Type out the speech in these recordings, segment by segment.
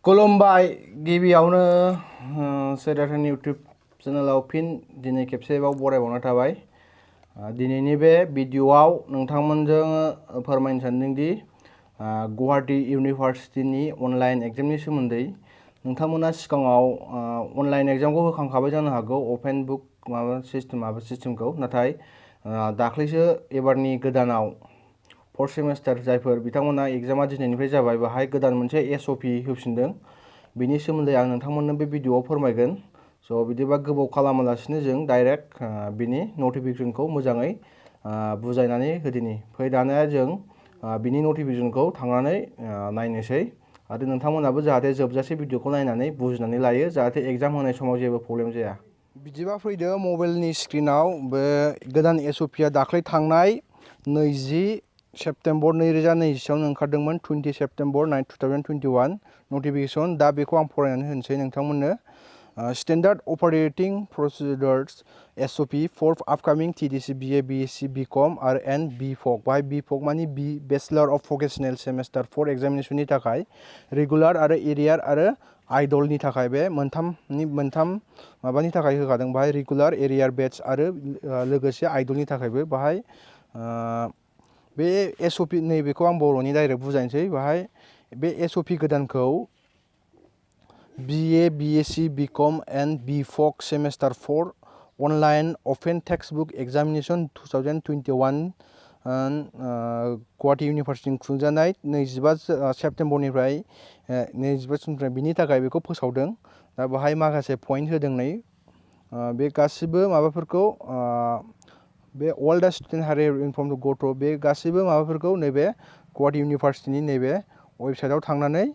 खुलुमबाय गिबियावनो सेडारनि इउट्यूब चेनेलाव फिन दिनै खेबसेबाव बरायबावना थाबाय। दिनैनि बे भिडिअआव नोंथांमोनजों फोरमायनो सानदों दि गुवाहाटी इउनिभार्सिटीनि अनलाइन एग्जामनि सोमोन्दै। नोंथांमोना सिगाङाव अनलाइन एग्जामखौ होखांखाबाय जानो हागौ, ओपन बुक माबा सिस्टेमखौ, नाथाय दाख्लैसो एबारनि गोदानाव फोर्थ सेमेस्टार जायफोर बिथांमोना एग्जामा दिनैनिफ्राय जाबाय, बाहाय गोदान मोनसे SOP होफिनदों। बिनि सोमोन्दै आं नोंथांमोननो बे भिडिअआव फोरमायगोन। स' बिदिबा गोबाव खालामालासिनो जों डाइरेक्ट बिनि नटिफिकेसनखौ मोजाङै बुजायनानै होदिनि। फै दानिया जों बिनि नटिफिकेसनखौ थांनानै नायनोसै आरो नोंथांमोनाबो जाहाथे जोबजासे भिडिअखौ नायनानै बुजिनानै लायो, जाहाथे एग्जाम होनाय समाव जेबो प्रब्लेम जाया। बिदिबा फैदो मबाइलनि स्क्रिनाव बे गोदान SOPआ दाख्लै थांनाय 20 सेप्तेम्बर 2020 ओंखारदोंमोन। 20 सेप्तेम्बर 2021 नटिफिकेसन। दा बेखौ आं फरायनानै होनोसै नोंथांमोननो। Standard operating procedures SOP for आपकामिं TDC BA BSc BCom आरो एन्ड BPhok। बाहाय BPhok मानि बेचलर अफ भकेशनेल सेमेस्टार 4 एग्जामिनेसननि थाखाय, रेगुलार आरो एरियार आरो आइडलनि थाखाय बे मोनथाम माबानि थाखाय होखादों। बाहाय रेगुलार, एरियार बेच आरो लोगोसे आइडलनि थाखायबो बाहाय बे SOP नैबेखौ आं बर'नि डाइरेक्ट बुजायनोसै। बाहाय बे SOP गोदानखौ BA BSc BCom and BPhok semester 4 online open textbook examination 2021 Guwahati इउनिभार्सिटिजों खुंजानाय 25 सेप्तेम्बरनिफ्राय बिनि थाखाय बेखौ फोसावदों। दा बाहाय माखासे पइन्ट होदों नै। बे गासिबो माबाफोरखौ बे अल दा स्टुडेन्ट हार इनफर्म टु गो टु बे गासिबो माबाफोरखौ नैबे गुवाहाटी इउनिभार्सिटिनि नैबे वेबसाइटआव थांनानै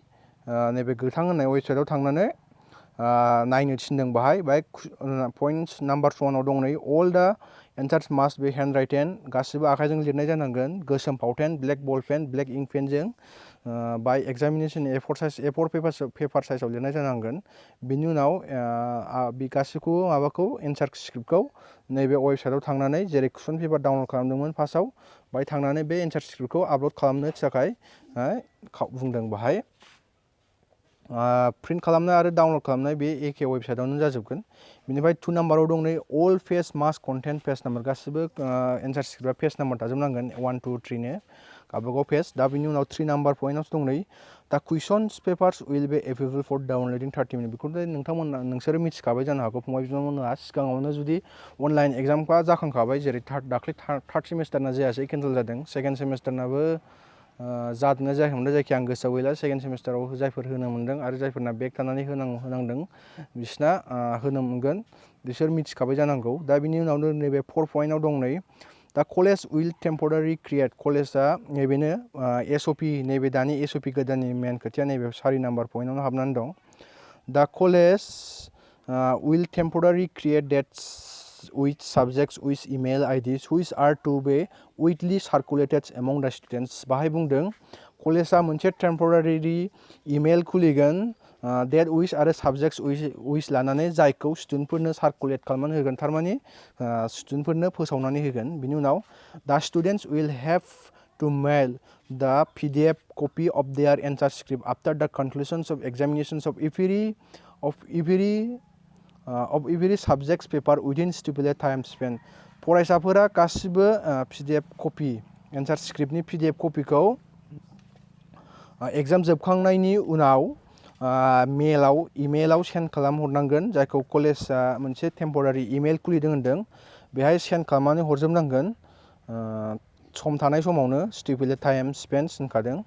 नैबे गोथां होननाय वेबसाइटआव थांनानै नायनो थिनदों। बाहाय पइन्ट नाम्बार 1आव दं नै, अल दा एन्सार्स मास्ट बे हेन्ड राइटेन। गासिबो आखाइजों लिरनाय जानांगोन, गोसोम फावथेन, black ball pen, black ink पेनजों। बाय एक्जामिनेसन A4 पेपार साइजआव लिरनाय जानांगोन। बिनि उनाव बे गासिखौबो माबाखौ एन्सार स्क्रिप्टखौ नैबे वेबसाइटआव थांनानै, जेरै कुइसन पेपार डाउनलड खालामदोंमोन फार्स्टआव, बाहाय थांनानै बे एन्सार स्क्रिप्टखौ आपल'ड खालामनो थाखाय बुंदों। बाहाय प्रिन्ट खालामनाय आरो डाउनलड खालामनाय बे एखे वेबसाइटआवनो जाजोबगोन। बिनिफ्राय 2 नाम्बाराव दं नै, अल पेज मास्ट कन्टेन्ट पेज नाम्बार। गासिबो एन्सार स्क्रिप्टआ पेज नाम्बार थाजोबनांगोन, 1 2 3 नो गावबागाव पेज। दा बिनि उनाव 3 नाम्बार पइन्टआवसो दं नै, दा कुइसन्स पेपार्स उइल बे एभेलेबल फर डाउनलडिं 30 मिनिट। बेखौ नोंसोरो मिथिखाबाय जानो हागौ फंबाय बिनानावमोनहा। सिगाङावनो जुदि अनलाइन एग्जामफ्रा जाखांखाबाय, जेरै दाख्लै थार्ड सेमेस्टारना जायासै, केन्सेल जादों। सेकेन्ड सेमेस्टारनाबो जादोंना जायाखैमोन जायखिया आं गोसोआव गैला। सेकेन्ड सेमेस्टाराव जायफोर होनो मोन्दों आरो जायफोरना बेक थानानै होनांदों बिसिना होनो मोनगोन, बिसोर मिथिखाबाय जानांगौ। दा बिनि उनावनो नैबे 4 पइन्टआव दं नै, दा कलेज उइल टेम्परारि क्रिएट। कलेजआ नैबेनो SOP, नैबे दानि SOP गोदाननि मेन खोथाया नैबे 4 नाम्बार पइन्टआवनो हाबनानै दं। दा college will temporary create dates with subjects with email IDs which are to be weekly circulated among the students। बाहाय बुंदों कलेजआ मोनसे टेम्परारि इमेल खुलिगोन डेट उइस आरो साबजेक्ट्स उइस लानानै, जायखौ स्टुडेन्टफोरनो सार्कुलेट खालामनानै होगोन, थारमानि स्टुडेन्टफोरनो फोसावनानै होगोन। बिनि उनाव दा students will have to mail the PDF copy of their answer script after the conclusions of examinations of every subjects paper within stipulated time span। फरायसाफोरा गासिबो PDF कपि, एन्सार स्क्रिप्टनि PDF कपिखौ एग्जाम जोबखांनायनि उनाव इमेलाव सेन्ड खालामहरनांगोन, जायखौ कलेजआ मोनसे टेम्परारि इमेल खुलिदों होनदों, बेहाय send खालामनानै हरजोबनांगोन सम थानाय समावनो, स्टिपुलेटेड टाइम स्पेन्स होनखादों।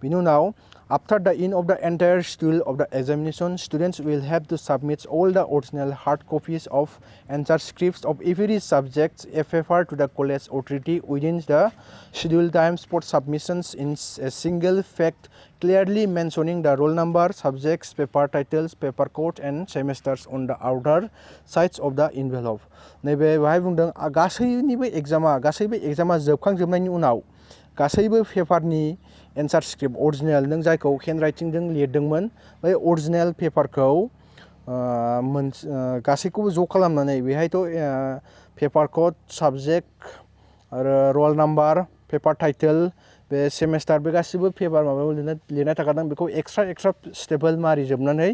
बिनि उनाव after the end of the entire schedule of the examination students will have to submit all the original hard copies of answer scripts of every subject paper to the college authority within the schedule times for submissions in a single fact clearly mentioning the roll number, subjects, paper titles, paper code and semesters on the outer sides of the envelope। नैबे बाहाय बुंदों गासैबो एग्जामा जोबखांजोबनायनि उनाव गासैबो पेपारनि एन्सार script original, नों जायखौ hand राइटिंजों लिरदोंमोन, बै अरिजिनेल पेपारखौ गासैखौबो ज' खालामनानै, बेहायथ' पेपार कड, साबजेक्ट आरो रल नाम्बार, पेपार टाइटेल, बे सेमेस्टार बे गासिबो पेपार माबायाव लिरनाय थाखादों बेखौ एक्सट्रा स्टेपल मारि जोबनानै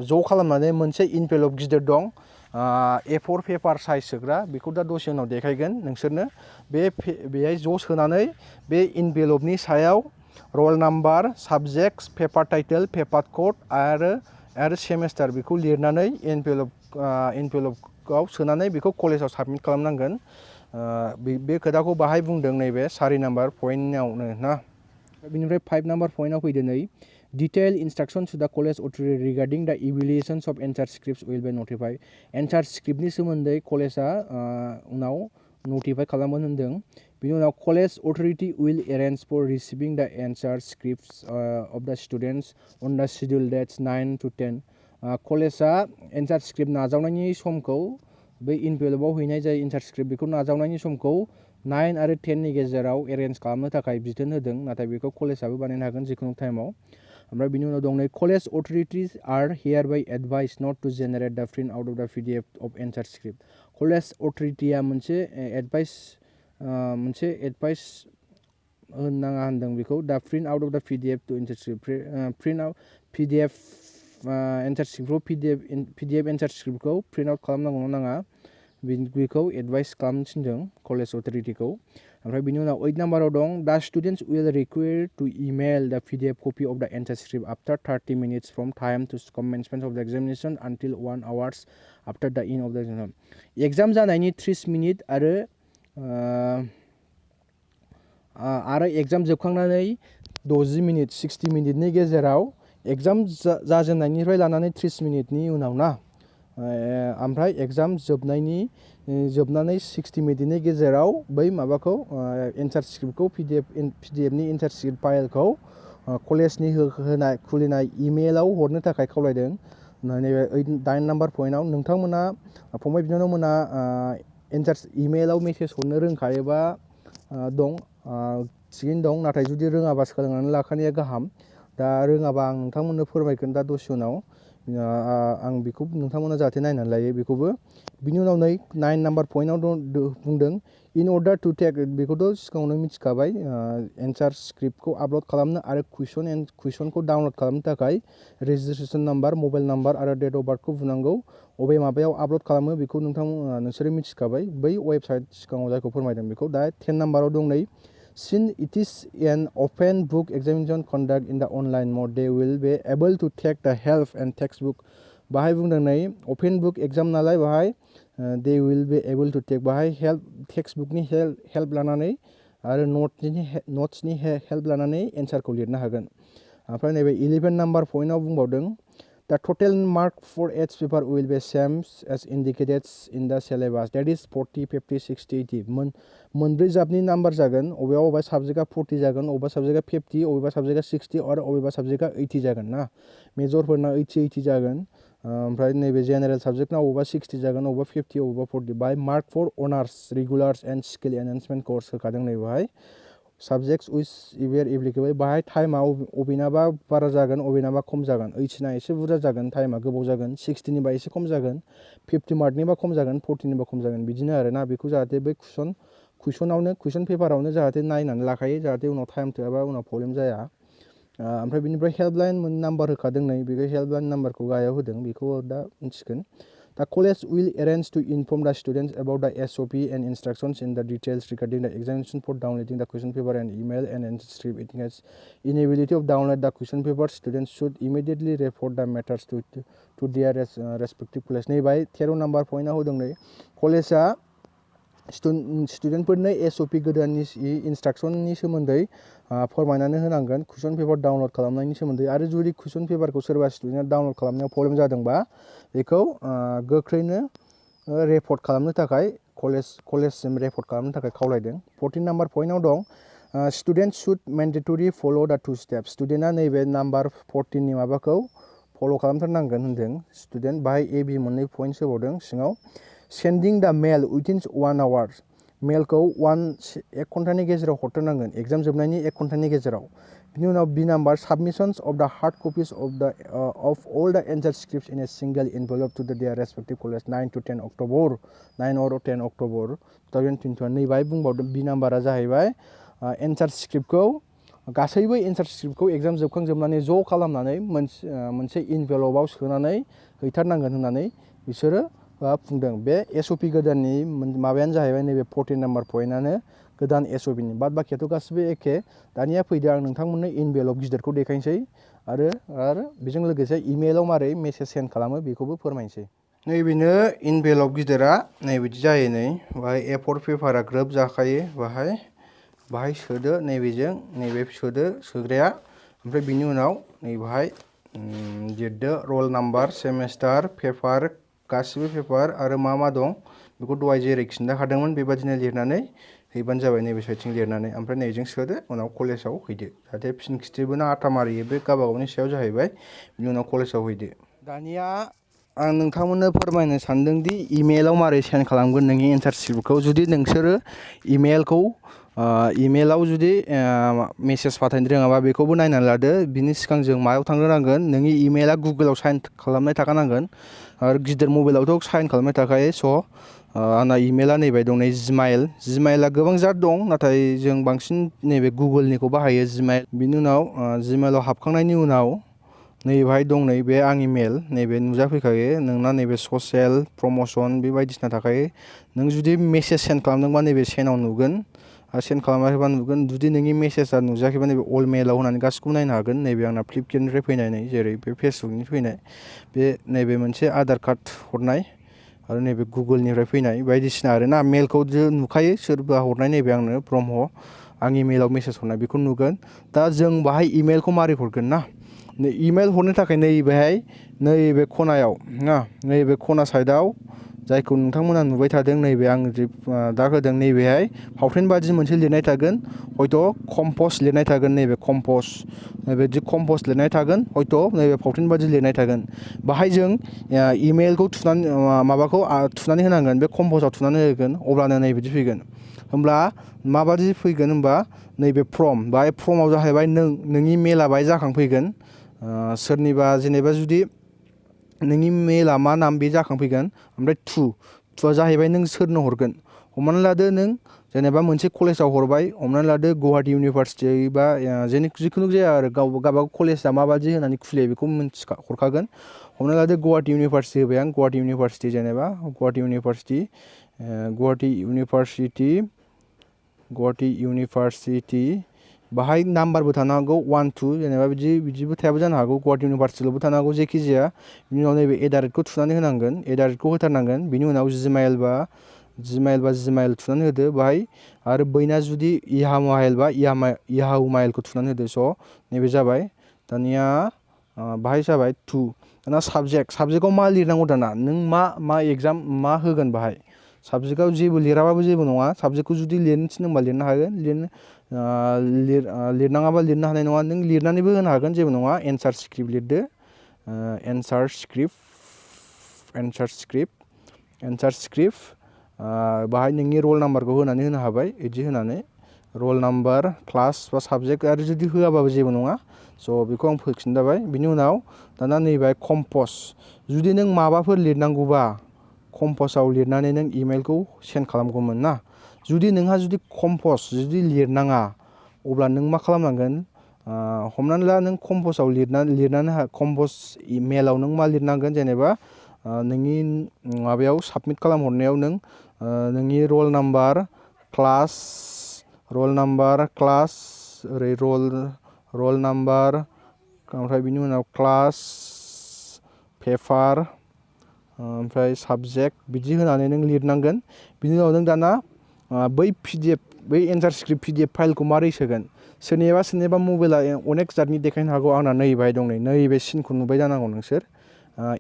ज' खालामनानै मोनसे इनभेलप गिदिर दं A4 पेपार साइज सोग्रा बेखौ दा दसे उनाव देखायगोन नोंसोरनो बेहाय ज' सोनानै बे इनभेलपनि सायाव roll number subject paper title paper code आरो सेमेस्टार बेखौ लिरनानै इनभेलपआव सोनानै बेखौ कलेजाव साबमिट खालामनांगोन बे खोथाखौ बाहाय बुंदों नैबे 4 नाम्बार पइन्टआवनो ना बिनिफ्राय 5 नाम्बार पइन्टआव फैदो नै detailed instructions to the college authority regarding the evaluations of answer scripts will be notified. Answer script नि सोमोन्दै कलेजआ उनाव notify खालामगोन होनदों बिनि उनाव college authority will arrange for receiving the answer scripts of the students on the scheduled dates 9 to 10. कलेजआ answer script नाजावनायनि समखौ बै इनभेलपआव हैनाय जाय answer script बेखौ नाजावनायनि समखौ 9 आरो 10 नि गेजेराव एरेन्ज खालामनो थाखाय बिथोन होदों नाथाय बेखौ कलेजआबो बानायनो हागोन जिखुनु टाइमाव ओमफ्राय बिनि उनाव दं नै college authorities are hereby advise not to generate the print out of the PDF of answer script college अथरिटिया मोनसे एडभाइस होनाङा होनदों बेखौ the print out of the PDF to answer script print out PDF answer स्क्रिप्टखौ PDF answer स्क्रिप्टखौ print out खालामनांगौ नाङा बेखौ एडभाइस खालामनो थिनदों कलेज अथरिटिखौ ओमफ्राय बिनि उनाव 8 नाम्बाराव दं the students will require to email the PDF copy of the answer script after 30 minutes from time to commencement of the examination until 1 hours after the end of the exam exam जानायनि 30 minute आरो exam जोबखांनानै 60 minute 60 मिनिटनि गेजेराव exam जाजेननायनिफ्राय लानानै 30 मिनिटनि उनाव ना ओमफ्राय एग्जाम जोबनानै 60 मिनिटनि गेजेराव बै माबाखौ एन्सार स्क्रिप्टखौ PDFनि एन्सार स्क्रिप्ट फाइलखौ कलेजनि खुलिनाय इमेलाव हरनो थाखाय खावलायदों नैबे 8 नाम्बार पइन्टआव नोंथांमोना फंबाय बिनानावमोना एन्सार इमेलाव मेसेज हरनो रोंखायोबा दं थिगैनो दं नाथाय जुदि रोङाबा सोलोंनानै लाखानाया गाहाम दा रोङाबा आं नोंथांमोननो फोरमायगोन दा दसे उनाव आं बेखौ नोंथांमोना जाहाथे नायनानै लायो बेखौबो बिनि उनाव नै 9 नाम्बार पइन्टआव बुंदों इन अर्डार टु टेक बेखौथ' सिगाङावनो मिथिखाबाय एन्सार स्क्रिप्टखौ आपल'ड खालामनो आरो कुइसनखौ डाउनल'ड खालामनो थाखाय रेजिस्ट्रेसन नाम्बार मबाइल नाम्बार आरो डेट अफ बार्थखौ बुंनांगौ अबे माबायाव आपल'ड खालामो बेखौ नोंसोरो मिथिखाबाय बै वेबसाइट सिगाङाव जायखौ फोरमायदों बेखौ दा 10 नाम्बाराव दं नै Since it is an open book examination conduct in the online mode, they will be able to take the help and textbook. बाहाय बुंदों नै open book exam नालाय बाहाय they will be able to take बाहाय help textbookनि help लानानै आरो नोट्सनि help लानानै एन्सारखौ लिरनो हागोन ओमफ्राय नैबे 11 number पइन्टआव बुंबावदों The total mark for each paper will be same as indicated in the syllabus. That is 40, 50, 60, 80. मोनब्रै जाबनि नाम्बार जागोन अबेबा साबजेक्टआ 40 जागोन अबेबा साबजेक्टआ 50 अबेबा साबजेक्टआ 60 आरो अबेबा साबजेक्टआ 80 जागोन ना मेजरफोरना 80 जागोन ओमफ्राय नैबे जेनेरेल साबजेक्टना अबेबा 60 जागोन अबेबा 50 अबेबा 40 by mark for honours regulars and skill enhancement course होखादों नै बेहाय Subjects which were applicable बाहाय टाइमा अबेनाबा बारा जागोन अबेनाबा खम जागोन 80ना एसे बुरजा जागोन टाइमा गोबाव जागोन 60निबा एसे खम जागोन 50 मार्कनिबा खम जागोन 40निबा खम जागोन बिदिनो आरोना बेखौ जाहाथे बै कुइसन पेपारावनो जाहाथे नायनानै लाखायो जाहाथे उनाव टाइम थोआबा उनाव प्रब्लेम जाया ओमफ्राय बिनिफ्राय हेल्पलाइन नाम्बार होखादों नै बेखौ हेल्पलाइन नाम्बारखौ गाहायाव होदों बेखौ दा मिथिगोन The college will arrange to inform the students about the SOP and instructions in the details regarding the examination for downloading the question paper and email and answer script. It has inability of download the question paper. Students should immediately report the matters to their respective college. नै बाय 13 number पइन्टआव होदों नै कलेजआ स्टुडेन्टफोरनो SOP गोदाननि इन्सट्राक्सननि सोमोन्दै फोरमायनानै होनांगोन कुइसन paper download खालामनायनि सोमोन्दै आरो जुदि कुइसन पेपारखौ सोरबा स्टुडेन्टआ डाउनल'ड खालामनायाव प्रब्लेम जादोंबा बेखौ गोख्रैनो रिपर्ट खालामनो थाखाय कलेजसिम रिपर्ट खालामनो थाखाय खावलायदों 14 नाम्बार पइन्टआव दं स्टुडेन्ट शुड मेन्डेटरि फल' द 2 स्टेप्स स्टुडेन्टआ नैबे नाम्बार 14नि माबाखौ फल' खालामथारनांगोन होनदों स्टुडेन्ट बाहाय AB मोननै पइन्टस होबावदों सिङाव Sending the mail within 1 hour मेलखौ 1 घन्टानि गेजेराव हरथारनांगोन एग्जाम जोबनायनि 1 घन्टानि गेजेराव बिनि उनाव B number submissions of the hard copies of all the answer scripts in a single envelope to their respective college 9 to 10 October 9 or 10 October 2021 नै बाहाय बुंबावदों B नाम्बारा जाहैबाय एन्सार स्क्रिप्टखौ गासैबो एन्सार स्क्रिप्टखौ एग्जाम जोबखांजोबनानै ज' खालामनानै मोनसे इनभेलपआव सोनानै हैथारनांगोन होननानै बिसोरो बुंदों। बे SOP गोदाननि माबायानो जाहैबाय नैबे 14 नाम्बार पइन्टआनो गोदान SOPनि बाद बाखियाथ' गासिबो एखे। दानिया फैदो आं नोंथांमोननो इनभेलप गिदिरखौ देखायनोसै आरो बेजों लोगोसे इमेलाव मारै मेसेज सेन्ड खालामो बेखौबो फोरमायनोसै। नैबेनो इनभेलप गिदिरा नैबिदि जायो। नै बाहाय A4 पेपारा ग्रोब जाखायो। बाहाय सोदो, नैबेजों नैबे सोदो सोग्राया, ओमफ्राय बिनि उनाव नैबाहाय लिरदो रल नाम्बार, सेमेस्टार, पेपार, गासिबो पेपार आरो मा दं बेखौ दहाय जेरै खिन्थाखादोंमोन बेबादिनो लिरनानै हैबानो जाबाय। नैबे साइडथिं लिरनानै ओमफ्राय नैजों सोदो, उनाव कलेजाव हैदो। जाहाथे फिन खिथोबो ना आथा मारियो बे गावबागावनि सायाव जाहैबाय। बिनि उनाव कलेजाव हैदो। दानिया आं नोंथांमोननो फोरमायनो सानदों दि इमेलाव मारै सेन्ड खालामगोन नोंनि एन्सार स्क्रिप्टखौ। जुदि नोंसोरो इमेलाव जुदि मेसेज फाथायनो रोङाबा बेखौबो नायनानै लादो। बिनि सिगां जों मायाव थांग्रोनांगोन, नोंनि इमेला गुगोलाव साइन खालामनाय थाखानांगोन आरो गिदिर मबाइलावथ' साइन खालामनाय थाखायो। स' आंना इमेला नैबे दं, नै जिमाइला गोबां जात दं, नाथाय जों बांसिन नैबे गुगोलनिखौ बाहायो, जिमाइल। बिनि उनाव जिमाइलाव हाबखांनायनि उनाव नैबेहाय दं, नैबे आंनि मेल, नैबे नुजाफैखायो। नोंना नैबे ससियेल प्रमसन बे बायदिसिना थाखायो। नों जुदि मेसेज सेन्ड खालामदोंबा नैबे सेन्डआव नुगोन आरो सेन्ड खालामाखैबा नुगोन। जुदि नोंनि मेसेजआ नुजायाखैबा नैबे अल मेलाव होनानै गासिखौबो नायनो हागोन। नैबे आंना फ्लिपकार्टनिफ्राय फैनाय, नै जेरै बे फेसबुकनि फैनाय, बे नैबे मोनसे आधार कार्ड हरनाय आरो नैबे गुगोलनिफ्राय फैनाय बायदिसिना आरोना। मेलखौ नुखायो सोरबा हरनाय, नैबे आंनो ब्रह्म आंनि मेलाव मेसेज हरनाय बेखौ नुगोन। दा जों बाहाय इमेलखौ मारै हरगोन ना, इमेल हरनो थाखाय नैबे खनायाव ना, नैबे खना साइडआव जायखौ नोंथांमोना नुबाय थादों, नैबे आं दा होदों, नैबेहाय फावथेन बादि मोनसे लिरनाय थागोन, हयथ' कम्पस लिरनाय थागोन। नैबे कम्पस, नैबेदि कम्पस लिरनाय थागोन, हयथ' नैबे फावथेन बादि लिरनाय थागोन। बाहाय जों इमेलखौ थुनानै होनांगोन, बे कम्पसाव थुनानै होगोन, अब्लानो नैबिदि फैगोन। होमब्ला माबादि फैगोन होमबा नैबे बाहाय फर्माव जाहैबाय नोंनि मेला बाहाय जाखांफैगोन। सोरनिबा जेनेबा जुदि नोंनि मेला मा नाम बे जाखांफैगोन। ओमफ्राय टुआ जाहैबाय नों सोरनो हरगोन। हमनानै लादो नों जेनेबा मोनसे कलेजाव हरबाय, हमनानै लादो गुवाहाटी इउनिभारसिटि बा जिखुनु जाया आरो गावबागाव कलेजा माबादि होनानै खुलियो बेखौ हरखागोन। हमनानै लादो गुवाहाटी इउनिभारसिटि होबाय आं, गुवाहाटी इउनिभारसिटि जेनेबा गुवाहाटी इउनिभारसिटि बाहाय नाम्बारबो थानो हागौ 1 2 जेनेबा बिदिबो थायाबो जानो हागौ। गुवाहाटी इउनिभारसिटिल'बो थानो हागौ, जेखि जाया। बिनि उनाव नैबे एदारेटखौ थुनानै होनांगोन, एदारेटखौ होथारनांगोन। बिनि उनाव जिमाइल थुनानै होदो बाहाय। आरो बैना जुदि याहु माइलखौ थुनानै होदो। स' नैबे जाबाय। दानिया बाहाय जाबाय 2। दाना साबजेक्टआव मा लिरनांगौ, दाना नों मा एग्जाम मा होगोन। बाहाय साबजेक्टआव जेबो लिराबाबो जेबो नङा। साबजेक्टखौ जुदि लिरनो थिनदोंबा लिरनो हागोन, लिरनाङाबा लिरनो हानाय नङा। नों लिरनानैबो होनो हागोन, जेबो नङा। एन्सार स्क्रिप्ट लिरदो, एन्सार स्क्रिप्ट बाहाय नोंनि रल नाम्बारखौ होनानै होनो हाबाय। बिदि होनानै रल नाम्बार, क्लास बा साबजेक्ट, आरो जुदि होआबाबो जेबो नङा। स' बेखौ आं खिन्थाबाय। बिनि उनाव दाना नैबे कम्पस, जुदि नों माबाफोर लिरनांगौबा कम्पसाव लिरनानै नों इमेलखौ सेन्ड खालामगौमोन ना। जुदि नोंहा कम्पस लिरनाङा, अब्ला नों मा खालामनांगोन, हमनानै ला नों कम्पसाव कम्पस इमेलाव नों मा लिरनांगोन, जेनेबा नोंनि माबायाव साबमिट खालामहरनायाव नों नोंनि रल नाम्बार, क्लास, ओरै रल नाम्बार, ओमफ्राय बिनि उनाव क्लास, पेपार, ओमफ्राय साबजेक्ट बिदि होनानै नों लिरनांगोन। बिनि उनाव नों दाना बै एन्सार स्क्रिप्ट PDF फाइलखौ मारै सोगोन। सोरनिबा मबाइला अनेक जातनि देखायनो हागौ। आंना नैबाहाय दं, नैबे सिनखौ नुबाय जानांगौ नोंसोर।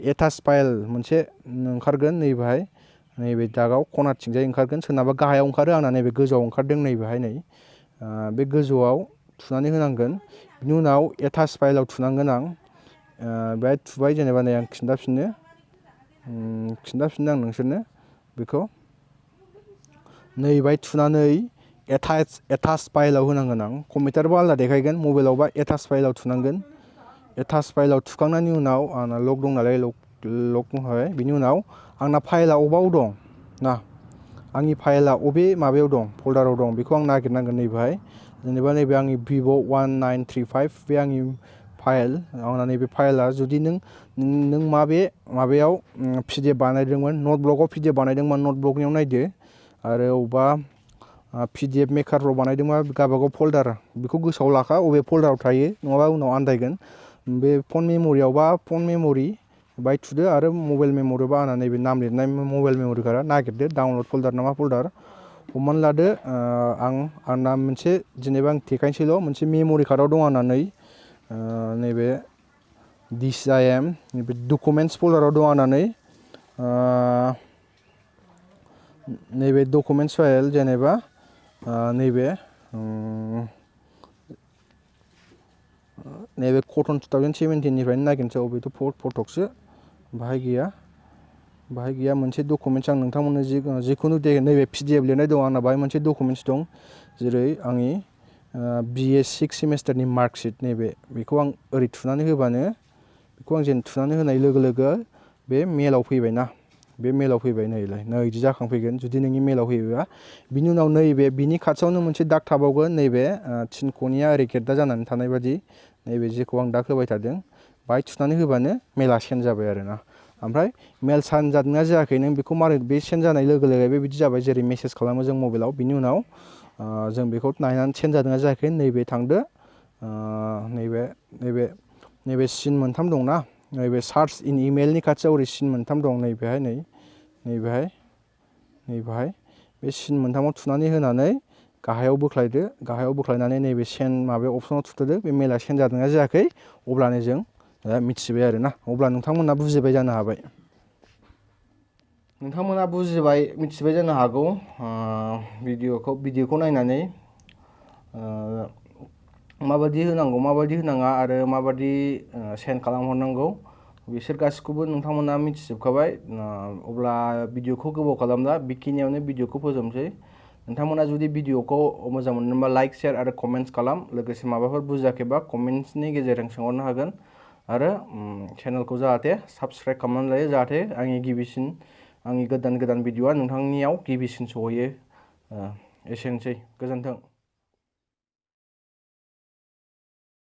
एटाच फाइल मोनसे ओंखारगोन, नैबे दागाव खनाथिंजाय ओंखारगोन। सोरनाबा गाहायाव ओंखारो, आंना नैबे गोजौआव ओंखारदों। नैबेहाय बे गोजौआव थुनानै होनांगोन। बिनि उनाव एटाच फाइलाव थुनांगोन आं। बेहाय थुबाय, जेनेबा नै आं खिन्थाफिनो आं नोंसोरनो बेखौ। नैबाहाय थुनानै एटाच फाइलाव होनांगोन आं। कम्पिउटारबा आलादा देखायगोन, मबाइलावबा एटाच फाइलाव थुनांगोन। एटाच फाइलाव थुखांनायनि उनाव आंना लक दं नालाय, लक दंखाबाय। बिनि उनाव आंना फाइला अबाव दं ना, आंनि फाइलआ अबे माबायाव दं फोल्डाराव दं बेखौ आं नागिरनांगोन नैबेहाय जेनेबा नैबे आंनि vivo 1935 बे आंनि फाइल आंना नैबे फाइलआ जुदि नों माबायाव pdf बानायदोंमोन नटब्लकआव pdf बानायदोंमोन नटब्लकनियाव नायदो आरो अबा pdf मेकारफ्राव बानायदोंबा गावबागाव फोल्डार बेखौ गोसोआव लाखा अबे फोल्डाराव थायो नङाबा उनाव आन्दायगोन बे फन मेम'रियावबा फन मेम'रि बाय थुदो आरो मबाइल मेम'रियावबा आंना नैबे नाम लिरनाय मबाइल मेम'रि कार्डआ नागिरदो डाउनलड फोल्डार ना मा फोल्डार हमनानै लादो आंना मोनसे जेनेबा आं देखायनोसैल' मोनसे मेम'रि कार्डआव दं आंना नैबे DCIM नैबे डकुमेन्टस फोल्डाराव दं आंना नैबे डकुमेन्टस फाइल जेनेबा नैबे कटन 2017 निफ्रायनो नागिरनोसै अबेथ' फटकसो बाहाय गैया मोनसे डकुमेन्टस आं नोंथांमोननो जिखुनु नैबे pdf लिरनाय दं आंना बाहाय मोनसे डकुमेन्टस दं जेरै आंनि BA 6 सेमेस्टारनि मार्कशीट नैबे बेखौ आं ओरै थुनानै होबानो बेखौ आं जेन थुनानै होनाय लोगो लोगो बे मेलाव फैबाय ना बे मेलाव फैबाय नै इदि जाखांफैगोन जुदि नोंनि मेलाव फैयोबा बिनि उनाव नैबे बिनि खाथियावनो मोनसे दाग थाबावगोन नैबे थिनख'निया ओरै गेद्दा जानानै थानाय बादि नैबे जेखौ आं दाग होबाय थादों बाहाय थुनानै होबानो मेला सेन्ड जाबाय आरोना ओमफ्राय मेल सेन्ड जादोंना जायाखै नों बेखौ मारै बे सेन्ड जानाय लोगो लोगो बेबायदि जाबाय जेरै मेसेज खालामो जों मबाइलाव बिनि उनाव जों बेखौ नायनानै सेन्ड जादोंना जायाखै नैबे थांदो नैबे सिन मोनथाम दंना नैबे सार्च इन इमेलनि खाथियाव ओरै सिन मोनथाम दं नैबेहाय बे सिन मोनथामाव थुनानै होनानै गाहायाव बोख्लायदो गाहायाव बोख्लायनानै नैबे सेन्ड माबायाव अपसनाव थुदो बे मेला सेन्ड जादोंना जायाखै अब्लानो जों मिथिबाय आरोना अब्ला नोंथांमोना बुजिबाय जानो हाबाय नोंथांमोना मिथिबाय जानो हागौ भिडिअखौ नायनानै माबायदि होनांगौ माबायदि होनाङा आरो माबायदि सेन्ड खालामहरनांगौ बिसोर गासिखौबो नोंथांमोना मिथिजोबखाबाय अब्ला भिडिअखौ गोबाव खालामला बेखिनियावनो भिडिअखौ फोजोबनोसै नोंथांमोना जुदि भिडिअखौ मोजां मोनोबा लाइक शेयार आरो कमेन्ट्स खालाम लोगोसे माबाफोर बुजियाखैबा कमेन्ट्सनि गेजेरजों सोंहरनो हागोन आरो चेनेलखौ जाहाथे साबस्क्राइब खालामनानै लायो जाहाथे आंनि गोदान भिडिअआ नोंथांनियाव गिबिसिन सहैयो एसेनोसै गोजोन्थों